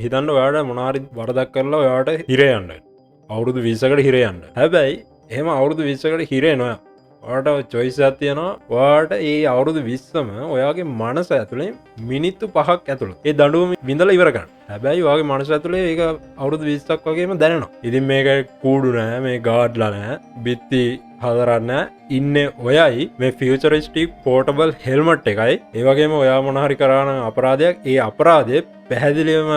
හිතන්න ඔයාට මොනාරි වරදක් කරලා ඔයාට හිරේ යන්න අවුරුදු 20කට හිරේ යන්න. හැබැයි එහෙම අවුරුදු 20කට හිරේ නෑ. ඔයාට choice එකක් තියෙනවා. ඔයාට ඒ අවුරුදු 20ම ඔයාගේ මනස ඇතුලේ මිනිත්තු 5ක් ඇතුළත ඒ දඬුවම විඳලා ඉවර කරන්න. හැබැයි ඔයාගේ මනස ඇතුලේ ඒක අවුරුදු 20ක් වගේම දැනෙනවා. ඉතින් මේක කූඩු නෑ, මේ ගාඩ්ලා නෑ, බිත්ති හදරන්න ඉන්නේ ඔයයි මේ ෆියචරිස්ටික් පෝටබල් හෙල්මට් එකයි. ඒ වගේම ඔයා මොන හරි කරන අපරාධයක් ඒ අපරාධය පැහැදිලිවම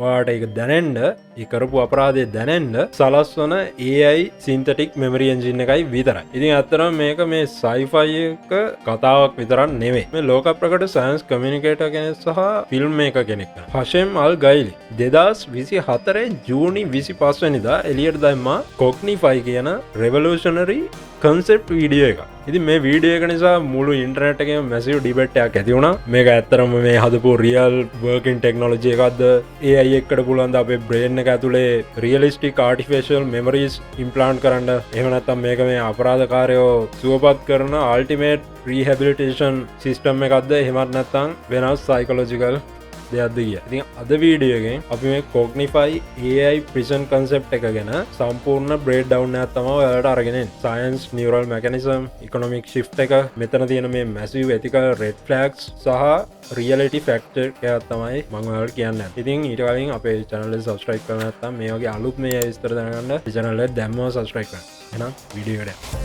ඔයාට ඒක දැනෙන්න, ඒ කරපු අපරාධය දැනෙන්න සලස්වන AI සින්තටික් මෙමරි එන්ජින් එකයි විතරයි. ඉතින් ඇත්තටම මේක මේ සයිෆයි එක කතාවක් විතරක් නෙමෙයි. මේ ලෝක ප්‍රකට සයන්ස් කමියුනිකේටර් කෙනෙක් සහ ෆිල්ම් මේකර් කෙනෙක්. හෂෙම් අල් ගයිලි 2024 ජූනි 25 වෙනිදා එළියට දැම්මා කොග්නිෆයි කියන රෙවොලූෂනරි කන්සෙප්ට් වීඩියෝ එක. ඉතින් මේ වීඩියෝ එක නිසා මුළු ඉන්ටර්නෙට් එකේම මැසිව් ඩිබේට් එකක් ඇති වුණා. මේක ඇත්තටම මේ හදපු රියල් වර්කින් ටෙක්නොලොජි එකක්ද, AI එකට පුළුවන් ද අපේ බ්‍රේන් එක ඇතුලේ රියලිස්ටික් ආටිෆිෂියල් මෙමරිස් ඉම්ප්ලාන්ට් කරන්න. එහෙම නැත්නම් මේක මේ අපරාධකාරයෝ සුවපත් කරන අල්ටිමේට් රීහැබිලිටේෂන් සිස්ටම් එකක්ද, එහෙමත් නැත්නම් වෙනස් සයිකොලොජිකල් දෙයක්ද කිය. ඉතින් අද වීඩියෝ එකෙන් අපි මේ කොග්නිෆයි AI ප්‍රිසන් කන්සෙප්ට් එක ගැන සම්පූර්ණ බ්‍රේක් ඩවුන් එකක් තමයි ඔයාලට අරගෙන එන්නේ. Science, neural mechanism, economic shift එක, මෙතන තියෙන මේ මැසිව් එතිකල් රෙඩ් ෆ්ලැග්ස් සහ රියලිටි ෆැක්ටර් එකක් තමයි මම ඔයාලට කියන්නේ. ඉතින් ඊට කලින් අපේ channel එක subscribe කරලා නැත්නම් මේ වගේ අලුත් මේ විස්තර දැනගන්න channel එක දැම්මම subscribe කරන්න. එහෙනම් වීඩියෝ එකට යමු.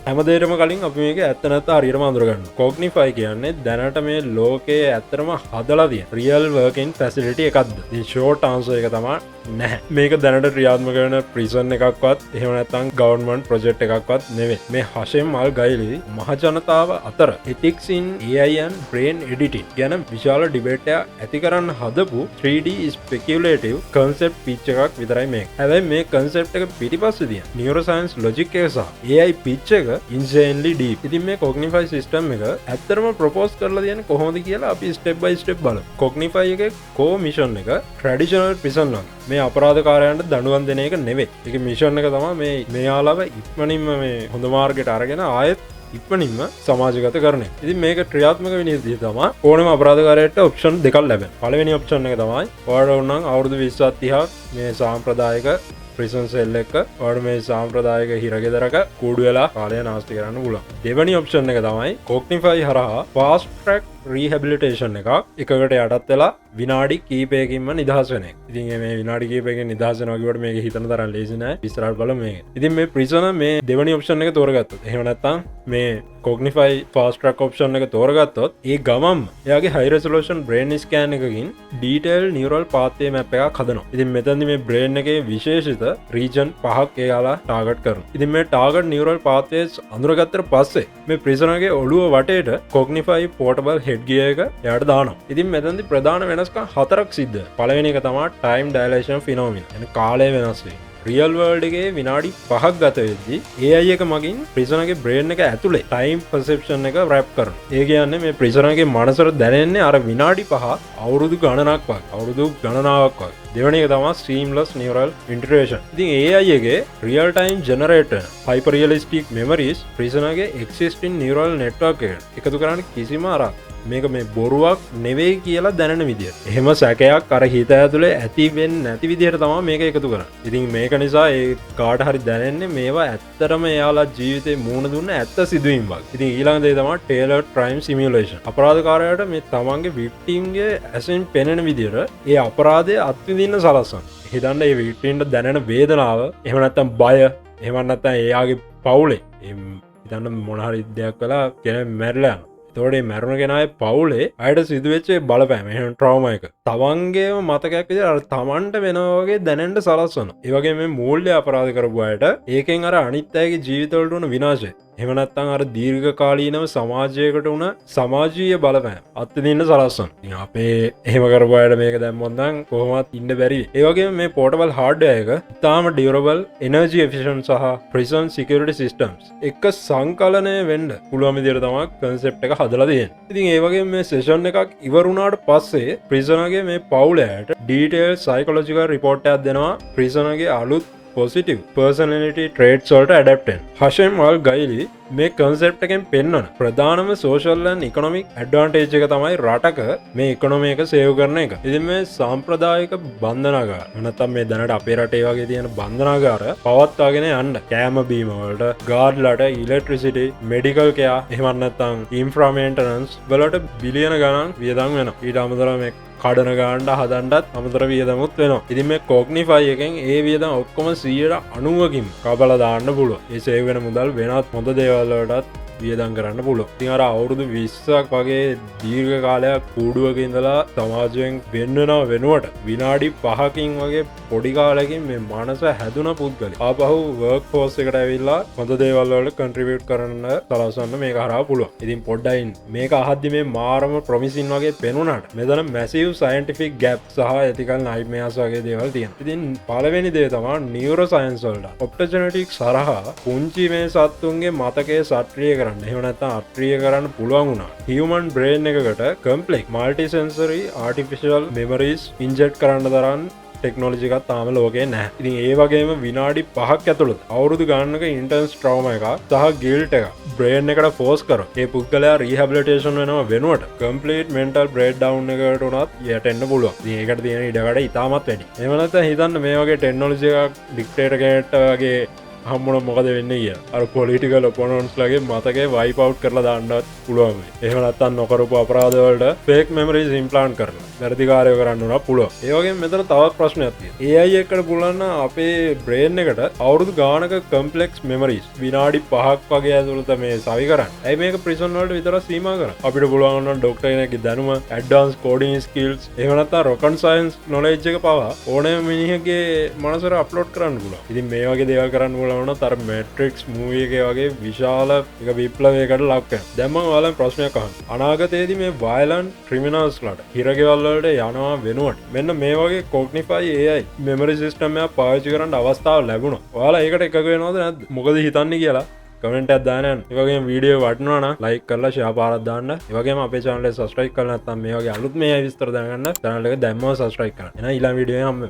හැමදේටම කලින් අපි මේක ඇත්ත නැත්ත හරියටම අඳුරගන්න. කොග්නිෆයි කියන්නේ දැනට මේ ලෝකයේ ඇත්තටම හදලා තියෙන රියල් වර්කින් ෆැසිලිටි එකක්ද? ඉතින් ෂෝට් ආන්සර් එක තමයි නැහැ. මේක දැනට ක්‍රියාත්මක කරන ප්‍රිසන් එකක්වත් එහෙම නැත්නම් ගවර්න්මන්ට් ප්‍රොජෙක්ට් එකක්වත් නෙවෙයි. මේ හෂෙම් අල් ගයිලි මහ ජනතාව අතර ethics in AI and brain editing ගැන විශාල ඩිබේට් එකක් ඇති කරන්න හදපු 3D speculative concept pitch එකක් විතරයි මේක. හැබැයි මේ concept එක පිටිපස්සේ තියෙන neuroscience logic එක සහ AI pitch එක insanely deep. ඉතින් මේ කොග්නිෆයි සිස්ටම් එක ඇත්තටම ප්‍රොපෝස් කරලා තියෙන්නේ කොහොමද කියලා අපි ස්ටෙප් බයි ස්ටෙප් බලමු. කොග්නිෆයි එකේ කෝ මිෂන් එක ට්‍රැඩිෂනල් ප්‍රිසන් වගේ මේ අපරාධකාරයන්ට දඬුවම් දෙන එක නෙවෙයි. ඒක මිෂන් එක තමයි මෙයාලව ඉක්මනින්ම මේ හොඳ මාර්ගයට අරගෙන ආයෙත් ඉක්මනින්ම සමාජගත කරන එක. ඉතින් මේක ක්‍රියාත්මක වෙන විදිහ තමයි ඕනම අපරාධකාරයට ඔප්ෂන් දෙකක් ලැබෙන. පළවෙනි ඔප්ෂන් එක තමයි ඔයාලට උනනම් අවුරුදු 20ක් 30ක් මේ සාම්ප්‍රදායික ප්‍රිසන් සෙල් එක ඔයාලට මේ සාම්ප්‍රදායික හිරගෙදරක කූඩු වෙලා කාලය නාස්ති කරන්න පුළුවන්. දෙවෙනි ඔප්ෂන් එක තමයි කොග්නිෆයි හරහා ෆාස්ට් ට්‍රැක් රීහැබිලිටේෂන් එකක් එකකට යටත් වෙලා විනාඩි කීපයකින්ම නිදහස් වෙන එක. ඉතින් මේ විනාඩි කීපයකින් නිදහස් වෙනවා කියවට මේක හිතන තරම් ලේසි නෑ. විස්තරات බලමු මේක. ඉතින් මේ ප්‍රිසන මේ දෙවෙනි ඔප්ෂන් එක තෝරගත්තොත් එහෙම නැත්නම් මේ කොග්නිෆයි ෆාස්ට් ට්‍රැක් ඔප්ෂන් එක තෝරගත්තොත් ඒ ගමම් එයාගේ හයි රෙසොලූෂන් බ්‍රේන් ස්කෑන් එකකින් ඩීටේල් නියුරල් පාත්වේ මැප් එකක් හදනවා. ඉතින් මෙතනදි මේ බ්‍රේන් එකේ විශේෂිත රීජන් 5ක් එයාලා ටාගට් කරනවා. ඉතින් මේ ටාගට් නියුරල් පාත්වේස් අඳුරගත්තට පස්සේ මේ ප්‍රිසනගේ ඔළුව වටේට කොග්නිෆයි පෝටබල් හෙඩ් ගියර් එක එයාට දානවා. ඉතින් මෙතනදි ප්‍රධාන වෙනස්කම් 4ක් සිද්ධ වෙනවා. පළවෙනි එක තමයි ටයිම් ඩයලේෂන් ෆිනෝමිනා. يعني කාලය වෙනස් වෙනවා. රියල් වර්ල්ඩ් එකේ විනාඩි 5ක් ගත වෙද්දී AI එක මගින් ප්‍රිසනගේ බ්‍රේන් එක ඇතුලේ ටයිම් පර්සෙප්ෂන් එක රැප් කරනවා. ඒ කියන්නේ මේ ප්‍රිසනගේ මනසට දැනෙන්නේ අර විනාඩි 5 අවුරුදු ගණනක් වගේ, අවුරුදු ගණනාවක් වගේ. දෙවෙනි එක තමයි seamless neural integration. ඉතින් AI එකේ real time generator hyper realistic memories ප්‍රිසනගේ existing neural network එකට එකතු කරන්න කිසිම අරක් මේක මේ බොරුවක් නෙවෙයි කියලා දැනෙන විදියට. එහෙම සැකයක් අර හිත ඇතුලේ ඇති වෙන්නේ නැති විදියට තමයි මේක එකතු කරන්නේ. ඉතින් මේක නිසා ඒ කාට හරි දැනෙන්නේ මේවා ඇත්තටම එයාලා ජීවිතේ මූණ දුන්න ඇත්ත සිදුවීම් වගේ. ඉතින් ඊළඟ දේ තමයි tailored crime simulation. අපරාධකාරයාට මේ තමන්ගේ victim ගේ ඇසෙන් පෙනෙන විදියට ඒ අපරාධය අත්විඳින්න සලස්වන්න. හිතන්න මේ victimට දැනෙන වේදනාව, එහෙම නැත්නම් බය, එහෙම නැත්නම් එයාගේ පවුලේ හිතන්න මොන හරි දෙයක් කළා කෙනෙක් මැරිලා යනවා. තෝඩේ මැරුණ කෙනයි පවුලේ අයට සිදුවෙච්චේ බලපෑම එහෙම ට්‍රෝමා එක තමන්ගේම මතකයක් විදිහට අර තමන්ට වෙනවා වගේ දැනෙන්න සලස්වනවා. ඒ වගේ මේ මූල්‍ය අපරාධ කරපු අයට ඒකෙන් අර අනිත් අයගේ ජීවිතවලට උන විනාශය, එහෙම නැත්නම් අර දීර්ඝකාලීනව සමාජයකට උන සමාජීය බලපෑම අත්විඳින්න සලස්වනවා. ඉතින් අපේ එහෙම කරපු අයට මේක දැම්මොත් නම් කොහොමවත් ඉන්න බැරි. ඒ වගේම මේ පෝටබල් හાર્ඩ්වෙයාර් එක ඉතාම ඩියුරබල්, එනර්ජි එෆිෂන්ට් සහ ප්‍රිසන් සිකියුරිටි සිස්ටම්ස් එක සංකලනය වෙන්න පුළුවන් විදිහට තමයි කන්සෙප්ට් එක හදලා තියෙන්නේ. ඉතින් ඒ වගේම මේ සෙෂන් එකක් ඉවර වුණාට පස්සේ ප්‍රිසනගේ මේ පවුලයට ඩීටේල් සයිකොලොජිකල් රිපෝට් එකක් දෙනවා ප්‍රිසනගේ අලුත් positive personality traits වලට adapt වෙන. හෂෙන් මල් ගයිලි මේ concept එකෙන් පෙන්වන ප්‍රධානම social and economic advantage එක තමයි රටක මේ economy එක save කරන එක. ඉතින් මේ සාම්ප්‍රදායික බන්ධනාගාර නැත්නම් මේ දැනට අපේ රටේ වගේ තියෙන බන්ධනාගාර පවත්වාගෙන යන්න කෑම බීම වලට ගාඩ්ලට electricity medical care එහෙම නැත්නම් infra maintenance වලට බිලියන ගණන් වියදම් වෙනවා. ඊට අමතරව මේ කඩන ගාන්ඩ හදන්ඩත් අමතර වියදමුත් වෙනවා. ඉතින් මේ කෝග්නිෆයි එකෙන් ඒ වියදම් ඔක්කොම 90%කින් කපලා දාන්න පුළුවන්. ඒ සේව් වෙන මුදල් වෙනත් හොඳ දේවල් වලටත් වියදම් කරන්න පුළුවන්. ඉතින් අර අවුරුදු 20ක් වගේ දීර්ඝ කාලයක් කූඩුවක ඉඳලා සමාජයෙන් වෙන්නව වෙනුවට විනාඩි 5කින් වගේ පොඩි කාලෙකින් මේ මනස හැදුන පුද්ගලෙක් ආපහු වර්ක් ෆෝස් එකට ඇවිල්ලා හොඳ දේවල් වලට කන්ට්‍රිබියුට් කරන්න සලස්වන්න මේක හරහා පුළුවන්. ඉතින් පොඩ්ඩයින් මේක අහද්දි මේ මාරම ප්‍රොමිසින් වගේ පෙනුනට මෙතන මැසිව් සයින්ටිෆික් ගැප් සහ එතිකල් නයිට්මයාස් වගේ දේවල් තියෙනවා. ඉතින් පළවෙනි දේ තමයි නියුරෝ සයන්ස් වලට ඔප්ටෝජෙනෙටික්ස් හරහා පුංචි මේ සත්තුන්ගේ මතකයේ සක්‍රිය කරන්න එහෙම නැත්නම් අක්‍රිය කරන්න පුළුවන් වුණා. හියුමන් බ්‍රේන් එකකට complex multi sensory artificial memories inject කරන්න තරම් ටෙක්නොලොජි එකක් තාම ලෝකේ නැහැ. ඉතින් ඒ වගේම විනාඩි 5ක් ඇතුළත අවුරුදු ගානක ඉන්ටර්න්ස් ට්‍රෝමා එකක් සහ ගිල්ට් එකක් බ්‍රේන් එකට ෆෝස් කරොත් ඒ පුද්ගලයා රීහැබිලිටේෂන් වෙනවා වෙනුවට කම්ප්ලීට් මෙන්ටල් බ්‍රේක් ඩවුන් එකකට උනත් යටෙන්න පුළුවන්. ඉතින් ඒකට තියෙන ඉඩකඩ ඉතාමත් වැඩි. එහෙම නැත්නම් හිතන්න මේ වගේ ටෙක්නොලොජි එකක් ඩික්ටේටර් කෙනෙක්ට වගේ හම්බුන මොකද වෙන්නේ කිය. අර පොලිටිකල් ඔපොනන්ට්ස් ලගේ මතකේ වයිප් අවුට් කරලා දාන්නත් පුළුවන් වෙයි. එහෙම නැත්නම් නොකරපු අපරාධ වලට ෆේක් මෙමරිස් ඉම්ප්ලාන්ට් කරලා වැඩිකාරයෝ කරන්න උනා පුළුවන්. ඒ වගේම මෙතන තවත් ප්‍රශ්නයක් තියෙනවා. AI එකට පුළුවන් අපේ බ්‍රේන් එකට අවුරුදු ගානක කම්ප්ලෙක්ස් මෙමරිස් විනාඩි 5ක් වගේ ඇතුළත මේ සවි කරන්න. ඇයි මේක ප්‍රිසන් වලට විතරක් සීමා කරන්නේ? අපිට පුළුවන් නම් ડોක්ටර් කෙනෙක්ගේ දැනුම, ඇඩ්වාන්ස් කෝඩින් ස්කිල්ස්, එහෙම නැත්නම් රොකට් සයන්ස් නොලෙජ් එක පවා ඕනෑම මිනිහෙක්ගේ මනසට අප්ලෝඩ් කරන්න පුළුවන්. ඉතින් මේ වගේ දේවල් කරන්න තර මැට්‍රික්ස් මූවී එක වගේ විශාල එක විප්ලවයකට ලක් වෙනවා. දැන් මම ඔයාලෙන් ප්‍රශ්නයක් අහන්න. අනාගතයේදී මේ වයලන්ට් ක්‍රිමිනල්ස්ලාට හිරගෙවල් වලට යනවා වෙනුවට මෙන්න මේ වගේ කොග්නිෆයි AI මෙමරි සිස්ටම් එකක් පාවිච්චි කරන්න අවස්ථාව ලැබුණා. ඔයාලා ඒකට එකග වෙනවද නැද්ද? මොකද හිතන්නේ කියලා කමෙන්ට් එකක් දාන්න. ඒ වගේම වීඩියෝ වටිනවා නම් ලයික් කරලා ෂෙයා පාරක් දාන්න. ඒ වගේම අපේ channel එක subscribe කරලා නැත්නම් මේ වගේ අලුත් මේ විස්තර දැනගන්න channel එක දැම්මම subscribe කරන්න. එහෙනම් ඊළඟ වීඩියෝ එකෙන් හම්බෙමු.